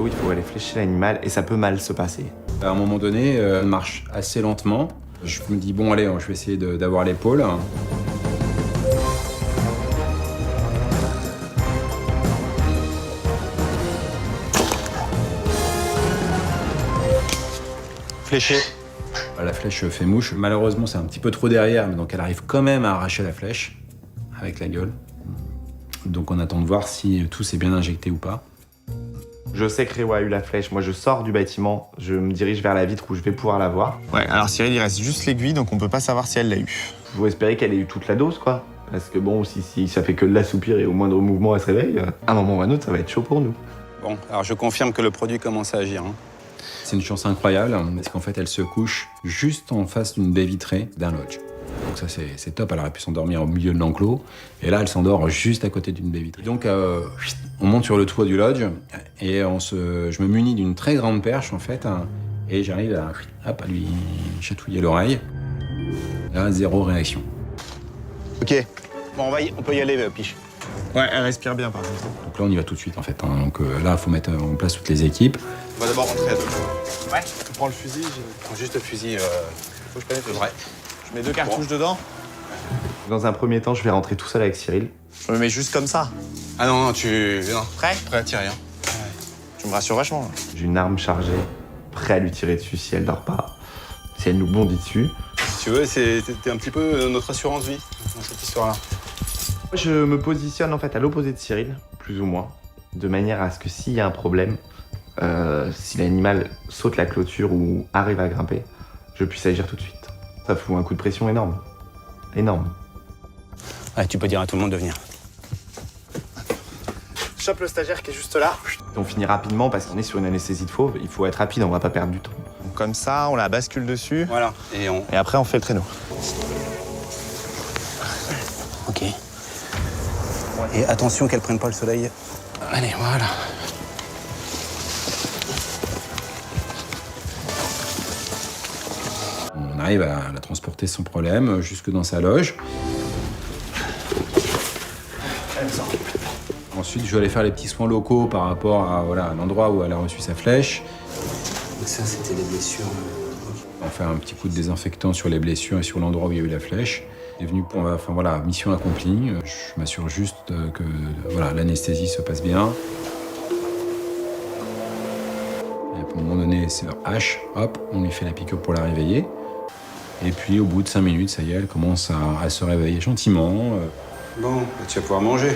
il faut aller flécher l'animal et ça peut mal se passer. À un moment donné, on marche assez lentement. Je me dis, bon, allez, je vais essayer d'avoir l'épaule. Fléché. La flèche fait mouche. Malheureusement, c'est un petit peu trop derrière, mais donc elle arrive quand même à arracher la flèche avec la gueule. Donc on attend de voir si tout s'est bien injecté ou pas. Je sais que Réo a eu la flèche. Moi, je sors du bâtiment, je me dirige vers la vitre où je vais pouvoir la voir. Ouais, alors Cyril, il reste juste l'aiguille, donc on peut pas savoir si elle l'a eu. Faut espérer qu'elle ait eu toute la dose, quoi. Parce que bon, si ça fait que de l'assoupir et au moindre mouvement, elle se réveille, à un moment ou à un autre, ça va être chaud pour nous. Bon, alors je confirme que le produit commence à agir. C'est une chance incroyable, parce qu'en fait, elle se couche juste en face d'une baie vitrée d'un lodge. Donc ça, c'est top. Elle aurait pu s'endormir au milieu de l'enclos. Et là, elle s'endort juste à côté d'une baie vitrée. Donc, on monte sur le toit du lodge et je me munis d'une très grande perche, en fait. Et j'arrive à lui chatouiller l'oreille. Là, zéro réaction. Ok. Bon, on peut y aller, Piche. Ouais, elle respire bien, par contre. Donc là, on y va tout de suite, en fait. Donc là, il faut mettre en place toutes les équipes. On va d'abord rentrer à deux. Ouais. Tu prends le fusil, je prends juste le fusil. Faut que je pénètre. Ouais. Je mets 2 cartouches dedans. Dans un premier temps, je vais rentrer tout seul avec Cyril. Je me mets juste comme ça. Ah non, non, Prêt prêt à tirer. Hein. Tu me rassures vachement, là. J'ai une arme chargée, prêt à lui tirer dessus si elle dort pas. Si elle nous bondit dessus. Si tu veux, t'es un petit peu notre assurance vie dans cette histoire-là. Je me positionne en fait à l'opposé de Cyril, plus ou moins, de manière à ce que s'il y a un problème, si l'animal saute la clôture ou arrive à grimper, je puisse agir tout de suite. Ça fout un coup de pression énorme. Énorme. Ouais, tu peux dire à tout le monde de venir. Chope le stagiaire qui est juste là. On finit rapidement parce qu'on est sur une anesthésie de fauve, il faut être rapide, on va pas perdre du temps. Donc, comme ça, on la bascule dessus. Voilà. Et après, on fait le traîneau. Ok. Et attention qu'elle prenne pas le soleil. Allez, voilà. On arrive à la transporter sans problème jusque dans sa loge. Ensuite, je vais aller faire les petits soins locaux par rapport à l'endroit où elle a reçu sa flèche. Donc ça, c'était les blessures. On va faire un petit coup de désinfectant sur les blessures et sur l'endroit où il y a eu la flèche. Il est venu pour, mission accomplie. Je m'assure juste que l'anesthésie se passe bien. Et à un moment donné, c'est leur H, hop, on lui fait la piqûre pour la réveiller. Et puis au bout de 5 minutes, ça y est, elle commence à se réveiller gentiment. Bon, tu vas pouvoir manger.